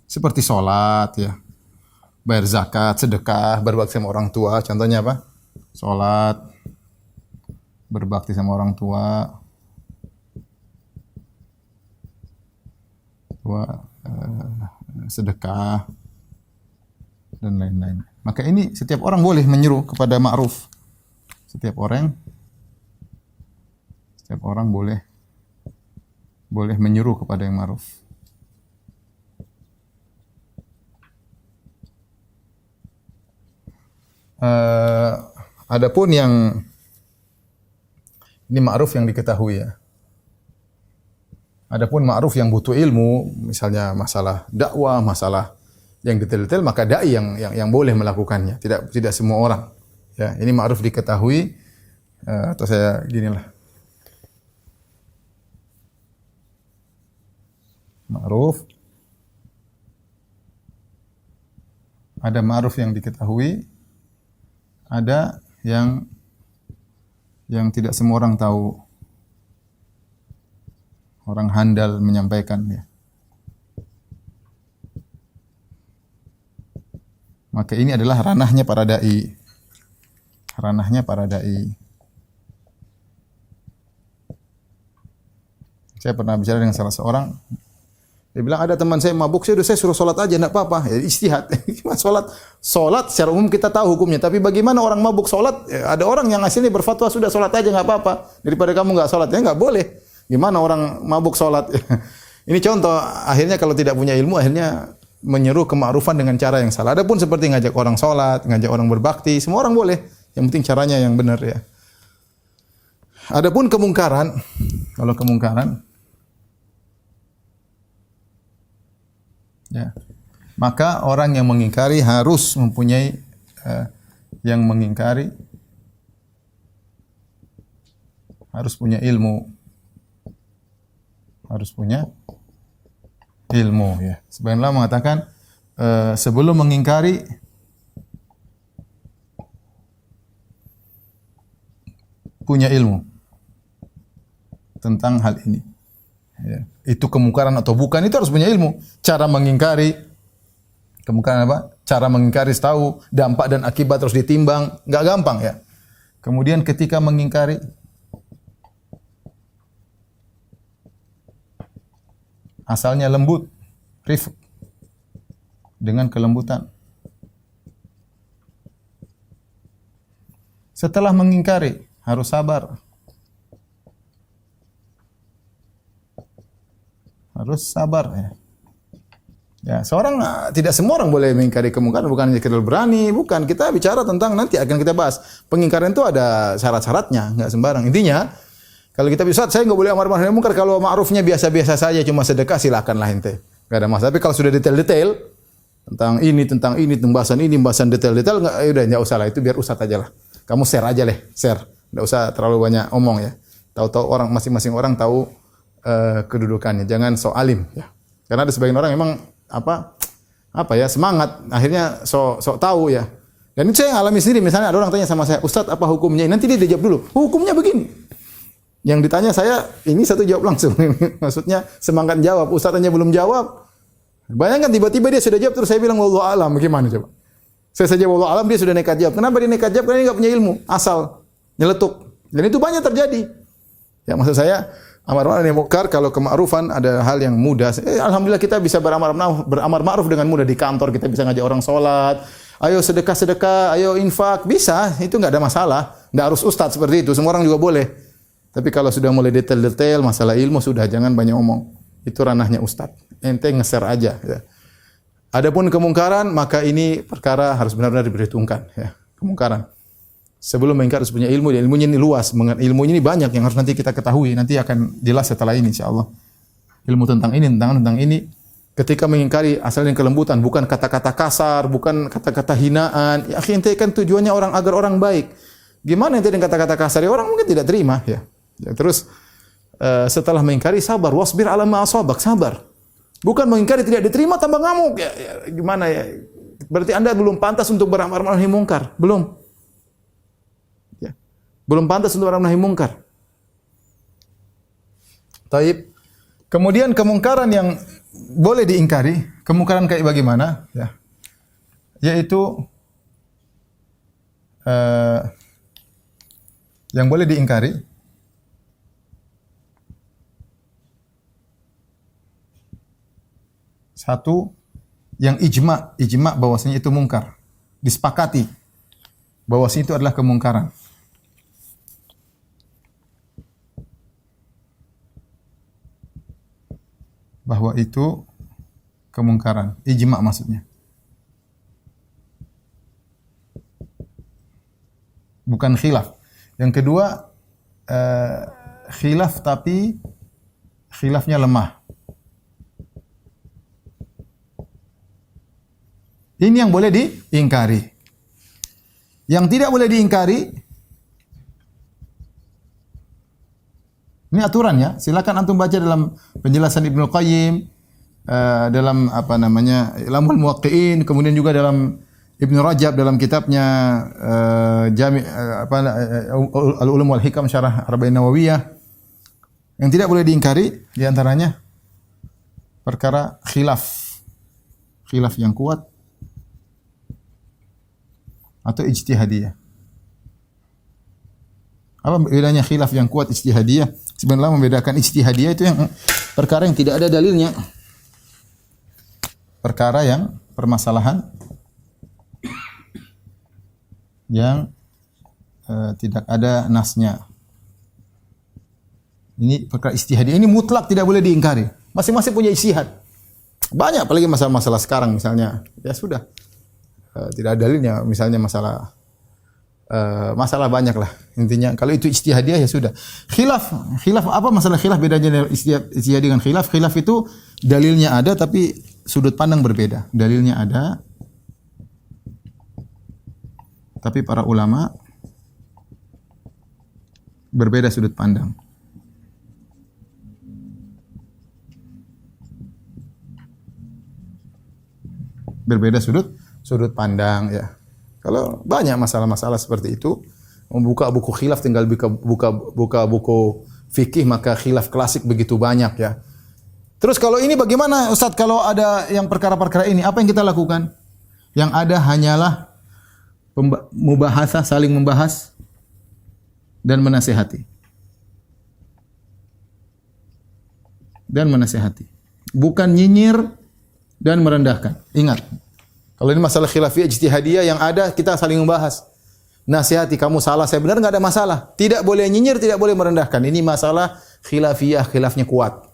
seperti sholat, ya, bayar zakat, sedekah, berbakti sama orang tua. Contohnya apa? Sholat, berbakti sama orang tua, sedekah, dan lain-lain. Maka ini setiap orang boleh menyeru kepada ma'ruf. Setiap orang boleh menyeru kepada yang ma'ruf. Adapun yang ini ma'ruf yang diketahui, ya. Adapun ma'ruf yang butuh ilmu, misalnya masalah dakwah, masalah yang detail-detail, maka dai yang boleh melakukannya, tidak semua orang. Ya, ini ma'ruf diketahui, atau saya ginilah. Ma'ruf, ada ma'ruf yang diketahui, ada yang tidak semua orang tahu. Orang handal menyampaikan, ya. Maka ini adalah ranahnya para dai. Saya pernah bicara dengan salah seorang. Dia bilang, ada teman saya mabuk, saya suruh sholat aja, enggak apa-apa. Ya, istihad. Sholat secara umum kita tahu hukumnya. Tapi bagaimana orang mabuk sholat? Ya, ada orang yang aslinya berfatwa, sudah sholat aja, enggak apa-apa. Daripada kamu enggak sholat, ya enggak boleh. Gimana orang mabuk sholat? Ini contoh, akhirnya kalau tidak punya ilmu, akhirnya menyeru kema'rufan dengan cara yang salah. Adapun seperti ngajak orang sholat, ngajak orang berbakti, semua orang boleh. Yang penting caranya yang benar ya. Adapun kemungkaran, kalau kemungkaran, ya, maka orang yang mengingkari harus mempunyai yang mengingkari harus punya ilmu, harus punya ilmu ya. Sebagian ulama mengatakan sebelum mengingkari punya ilmu tentang hal ini. Ya. Itu kemungkaran atau bukan itu harus punya ilmu. Cara mengingkari kemungkaran apa? Cara mengingkari tahu dampak dan akibat terus ditimbang, enggak gampang ya. Kemudian ketika mengingkari asalnya lembut, rifq, dengan kelembutan. Setelah mengingkari, harus sabar. Harus sabar ya. Ya, seorang tidak semua orang boleh mengingkari kemungkaran, bukan hanya sekedar berani, bukan. Kita bicara tentang nanti akan kita bahas. Pengingkaran itu ada syarat-syaratnya, enggak sembarang. Intinya kalau kita bisa, saya nggak boleh amar ma'ruf nahi munkar kalau ma'rufnya biasa-biasa saja, cuma sedekah silakanlah ente, nggak ada masalah. Tapi kalau sudah detail-detail tentang ini, pembahasan detail-detail, nggak usah lah, itu biar ustaz aja lah. Kamu share aja share, nggak usah terlalu banyak omong ya. Tahu-tahu orang masing-masing orang tahu kedudukannya, jangan so alim ya. Karena ada sebagian orang memang apa ya semangat, akhirnya sok tahu ya. Dan itu saya alami sendiri. Misalnya ada orang tanya sama saya, Ustaz apa hukumnya? Nanti dia jawab dulu, hukumnya begini. Yang ditanya saya, ini satu jawab langsung. Maksudnya semangat jawab, ustaznya belum jawab. Bayangkan tiba-tiba dia sudah jawab, terus saya bilang wallahu alam, bagaimana coba? Saya saja wallahu alam, dia sudah nekat jawab. Kenapa dia nekat jawab? Karena dia enggak punya ilmu, asal nyeletuk. Dan itu banyak terjadi. Ya maksud saya, amar ma'ruf nahi munkar kalau kema'rufan ada hal yang mudah. Alhamdulillah kita bisa beramar ma'ruf dengan mudah di kantor, kita bisa ngajak orang sholat. Ayo sedekah, ayo infak, bisa, itu enggak ada masalah. Enggak harus ustaz seperti itu, semua orang juga boleh. Tapi kalau sudah mulai detail-detail masalah ilmu sudah jangan banyak omong. Itu ranahnya ustaz. Ente nge-share aja ya. Adapun kemungkaran maka ini perkara harus benar-benar diperhitungkan ya. Kemungkaran. Sebelum mengingkar harus punya ilmu, dan ilmunya ini luas, ilmunya ini banyak yang harus nanti kita ketahui. Nanti akan jelas setelah ini insyaallah. Ilmu tentang ini. Ketika mengingkari asalnya kelembutan, bukan kata-kata kasar, bukan kata-kata hinaan. Ya, ente kan tujuannya agar orang baik. Gimana ente dengan kata-kata kasar? Ya, orang mungkin tidak terima ya. Ya, terus setelah mengingkari sabar, wasbir ala ma asabak, sabar. Bukan mengingkari tidak diterima tambah ngamuk. Ya, gimana ya? Berarti Anda belum pantas untuk beramar ma'ruf nahi munkar, belum. Ya. Belum pantas untuk beramar nahi munkar. Taib. Kemudian kemungkaran yang boleh diingkari, kemungkaran kayak bagaimana? Ya. Yaitu yang boleh diingkari satu, yang ijma bahwasanya itu mungkar. Disepakati bahwasanya itu adalah kemungkaran. Bahwa itu kemungkaran. Ijma maksudnya. Bukan khilaf. Yang kedua, khilaf tapi khilafnya lemah. Ini yang boleh diingkari. Yang tidak boleh diingkari, ini aturannya. Silakan antum baca dalam penjelasan Ibnu Qayyim, dalam Ilamul Muwaqqi'in, kemudian juga dalam Ibnu Rajab dalam kitabnya Al-Ulum wal Hikam Syarah Arba'in Nawawiyah. Yang tidak boleh diingkari di antaranya perkara khilaf yang kuat atau ijtihadiyah. Apa bedanya khilaf yang kuat ijtihadiyah? Sebenarnya membedakan ijtihadiyah itu yang perkara yang tidak ada dalilnya. Perkara yang permasalahan yang tidak ada nasnya. Ini perkara ijtihadiyah. Ini mutlak tidak boleh diingkari. Masing-masing punya ijtihad. Banyak apalagi masalah-masalah sekarang misalnya. Ya sudah. Tidak ada dalilnya misalnya masalah banyak lah intinya. Kalau itu ijtihadiyah ya sudah. Khilaf apa masalah khilaf bedanya dengan ijtihad dengan khilaf? Khilaf itu dalilnya ada tapi sudut pandang berbeda. Dalilnya ada tapi para ulama berbeda sudut pandang. Berbeda sudut pandang ya. Kalau banyak masalah-masalah seperti itu, membuka buku khilaf tinggal buka buku fikih maka khilaf klasik begitu banyak ya. Terus kalau ini bagaimana Ustaz kalau ada yang perkara-perkara ini, apa yang kita lakukan? Yang ada hanyalah mubahasah, saling membahas dan menasihati. Bukan nyinyir dan merendahkan. Ingat, kalau ini masalah khilafiyah ijtihadiyah yang ada kita saling membahas. Nasihati, kamu salah, saya benar, enggak ada masalah. Tidak boleh nyinyir, tidak boleh merendahkan. Ini masalah khilafiyah, khilafnya kuat.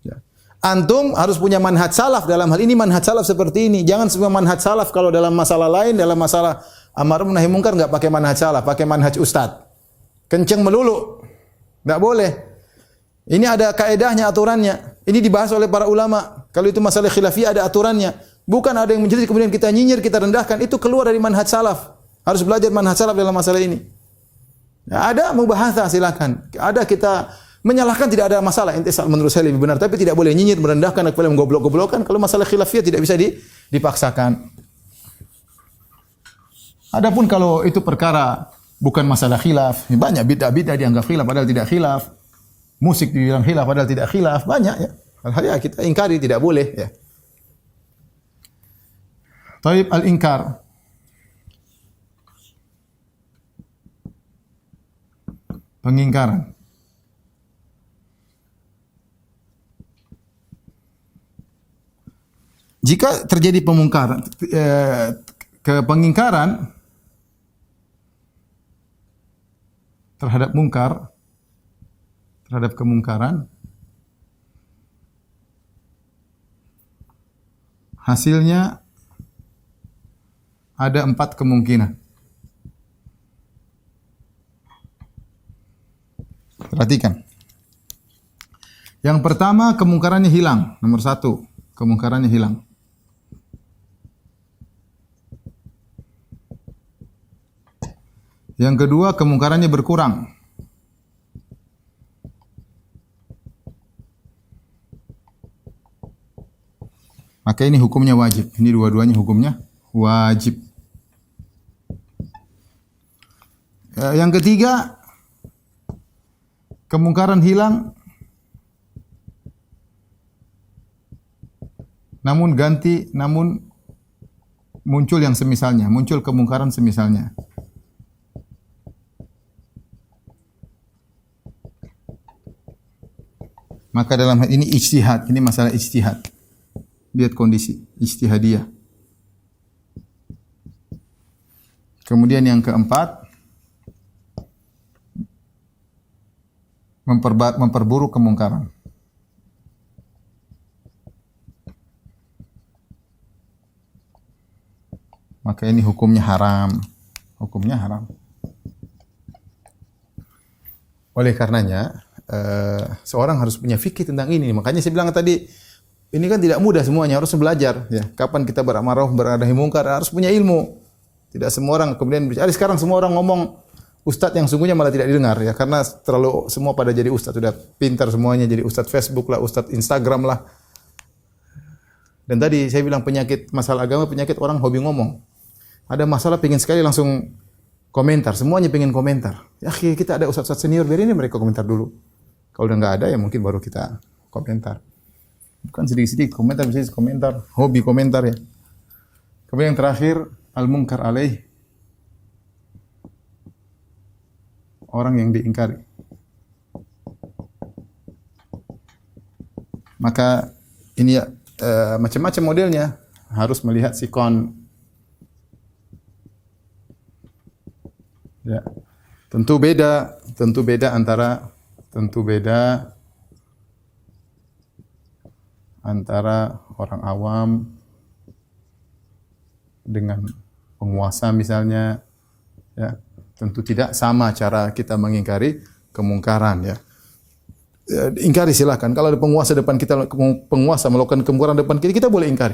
Ya. Antum harus punya manhaj salaf dalam hal ini, manhaj salaf seperti ini. Jangan semua manhaj salaf kalau dalam masalah lain, dalam masalah amar ma'ruf nahi munkar enggak pakai manhaj salaf, pakai manhaj ustaz. Kenceng melulu. Enggak boleh. Ini ada kaedahnya, aturannya. Ini dibahas oleh para ulama. Kalau itu masalah khilafiyah ada aturannya. Bukan ada yang menjadi kemudian kita nyinyir, kita rendahkan. Itu keluar dari manhaj salaf. Harus belajar manhaj salaf dalam masalah ini. Ya, ada mubahasa silakan. Ada kita menyalahkan tidak ada masalah. Intisal menurut saya lebih benar. Tapi tidak boleh nyinyir, merendahkan, boleh menggoblok-goblokan. Kalau masalah khilafiyah tidak bisa dipaksakan. Adapun kalau itu perkara bukan masalah khilaf. Banyak bid'ah-bid'ah dianggap khilaf padahal tidak khilaf. Musik dibilang khilaf padahal tidak khilaf. Banyak ya. Hal-hal ya kita ingkari tidak boleh ya. Taib al-inkar. Pengingkaran. Jika terjadi pemungkaran, pengingkaran terhadap mungkar, terhadap kemungkaran, hasilnya ada 4 kemungkinan. Perhatikan. Yang pertama, kemungkarannya hilang. Nomor 1, kemungkarannya hilang. Yang kedua, kemungkarannya berkurang. Maka ini hukumnya wajib. Ini dua-duanya hukumnya wajib. Yang ketiga, kemungkaran hilang, namun muncul yang semisalnya, muncul kemungkaran semisalnya. Maka dalam hal ini ijtihad, ini masalah ijtihad. Lihat kondisi ijtihadiyah. Kemudian yang keempat, memperburuk kemungkaran. Maka ini hukumnya haram. Hukumnya haram. Oleh karenanya, seorang harus punya fikih tentang ini. Makanya saya bilang tadi, ini kan tidak mudah semuanya, harus belajar. Ya. Kapan kita beramar ma'ruf, nahi munkar, harus punya ilmu. Tidak semua orang kemudian bicara. Sekarang semua orang ngomong ustadz yang sungguhnya malah tidak didengar ya, karena terlalu semua pada jadi ustadz, sudah pintar semuanya jadi ustadz Facebook lah, ustadz Instagram lah. Dan tadi saya bilang penyakit masalah agama, penyakit orang hobi ngomong. Ada masalah pengen sekali langsung komentar, semuanya pengen komentar. Ya kita ada ustadz senior, biar ini mereka komentar dulu. Kalau udah nggak ada ya mungkin baru kita komentar. Bukan sedikit-sedikit komentar, bisa komentar, hobi komentar ya. Kemudian yang terakhir, al-munkar alaih. Orang yang diingkari. Maka ini ya macam-macam modelnya, harus melihat sikon. Ya. Tentu beda antara orang awam dengan penguasa misalnya, ya, tentu tidak sama cara kita mengingkari kemungkaran, ya. Ingkari silakan. Kalau ada penguasa depan kita, penguasa melakukan kemungkaran depan kita boleh ingkari.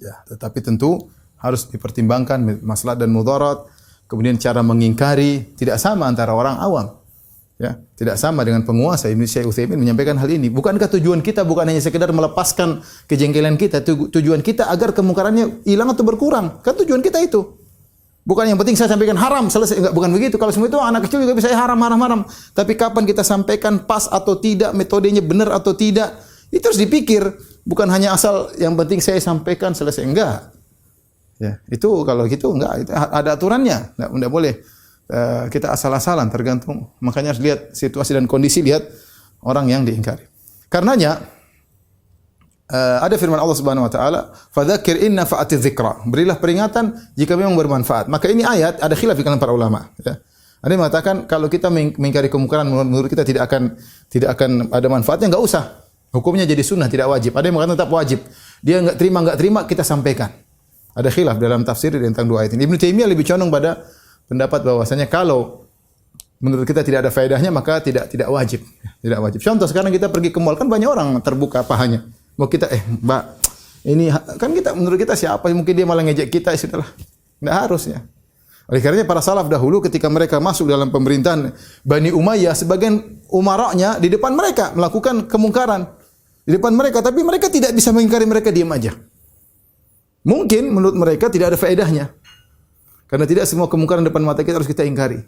Ya, tetapi tentu harus dipertimbangkan maslahat dan mudarat. Kemudian cara mengingkari tidak sama antara orang awam. Ya, tidak sama dengan penguasa. Ibnu Syekh Utsaimin menyampaikan hal ini. Bukankah tujuan kita bukan hanya sekedar melepaskan kejengkelan kita, tujuan kita agar kemungkarannya hilang atau berkurang. Kan tujuan kita itu. Bukan yang penting saya sampaikan haram, selesai. Enggak, bukan begitu. Kalau semua itu anak kecil juga bisa haram. Tapi kapan kita sampaikan pas atau tidak, metodenya benar atau tidak, itu harus dipikir. Bukan hanya asal yang penting saya sampaikan selesai. Enggak. Ya, itu kalau gitu enggak, itu ada aturannya. Enggak boleh kita asal-asalan, tergantung. Makanya harus lihat situasi dan kondisi, lihat orang yang diingkari. Karenanya ada firman Allah Subhanahu wa taala, "Fadzakir in nafa'atiz dzikra." Berilah peringatan jika memang bermanfaat. Maka ini ayat ada khilaf di kalangan para ulama, ya. Ada yang mengatakan kalau kita mengingkari kemungkaran menurut kita tidak akan ada manfaatnya, enggak usah. Hukumnya jadi sunnah, tidak wajib. Ada yang mengatakan tetap wajib. Dia enggak terima kita sampaikan. Ada khilaf dalam tafsir tentang dua ayat ini. Ibnu Taimiyah lebih condong pada pendapat bahwasanya kalau menurut kita tidak ada faedahnya maka tidak wajib. Tidak wajib. Contoh sekarang kita pergi ke mall, kan banyak orang terbuka pahanya. Mau kita Mbak, ini kan kita menurut kita siapa? Mungkin dia malah ngejek kita, ya sudahlah. Enggak harus, ya. Oleh karenanya para salaf dahulu ketika mereka masuk dalam pemerintahan Bani Umayyah, sebagian umara'nya di depan mereka melakukan kemungkaran. Di depan mereka, tapi mereka tidak bisa mengingkari, mereka diam aja. Mungkin menurut mereka tidak ada faedahnya. Karena tidak semua kemungkaran depan mata kita harus kita ingkari.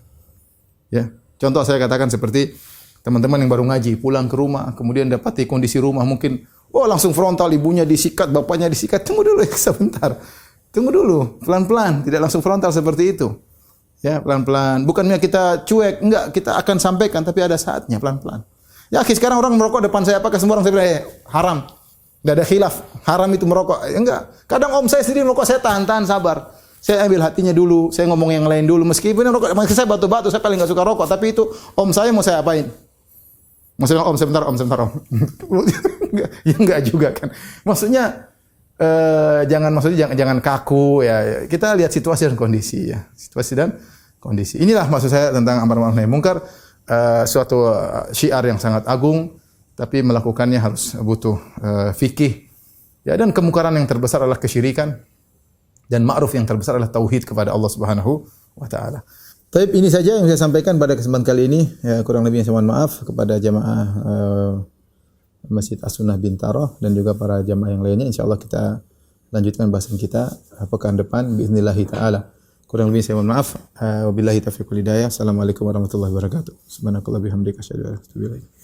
Ya. Contoh saya katakan seperti teman-teman yang baru ngaji, pulang ke rumah, kemudian dapati kondisi rumah mungkin langsung frontal, ibunya disikat, bapaknya disikat. Tunggu dulu ya, sebentar. Tunggu dulu, pelan-pelan, tidak langsung frontal seperti itu. Ya, pelan-pelan. Bukannya kita cuek, enggak, kita akan sampaikan tapi ada saatnya, pelan-pelan. Ya, sekarang orang merokok depan saya, apakah semua orang saya bilang haram? Enggak ada khilaf, haram itu merokok. Enggak. Kadang om saya sendiri merokok, saya tahan sabar. Saya ambil hatinya dulu, saya ngomong yang lain dulu. Meskipun rokok, saya batu-batu, saya paling enggak suka rokok, tapi itu om saya mau saya apain? Maksudnya om sebentar om. Enggak juga kan. Maksudnya jangan kaku, ya. Kita lihat situasi dan kondisi, ya. Situasi dan kondisi. Inilah maksud saya tentang amar ma'ruf nahi munkar, suatu syiar yang sangat agung, tapi melakukannya harus butuh fikih. Ya, dan kemungkaran yang terbesar adalah kesyirikan dan ma'ruf yang terbesar adalah tauhid kepada Allah Subhanahu wa taala. Baik, ini saja yang saya sampaikan pada kesempatan kali ini. Ya, kurang lebihnya saya mohon maaf kepada jamaah Masjid As-Sunnah Bintaro dan juga para jamaah yang lainnya. Insyaallah kita lanjutkan bahasan kita pekan depan باذنillah taala. Kurang lebih saya mohon maaf. Wabillahi taufiq wal hidayah. Assalamualaikum warahmatullahi wabarakatuh. Subhanakallah bihamdika asyhadu an la ilaha illa anta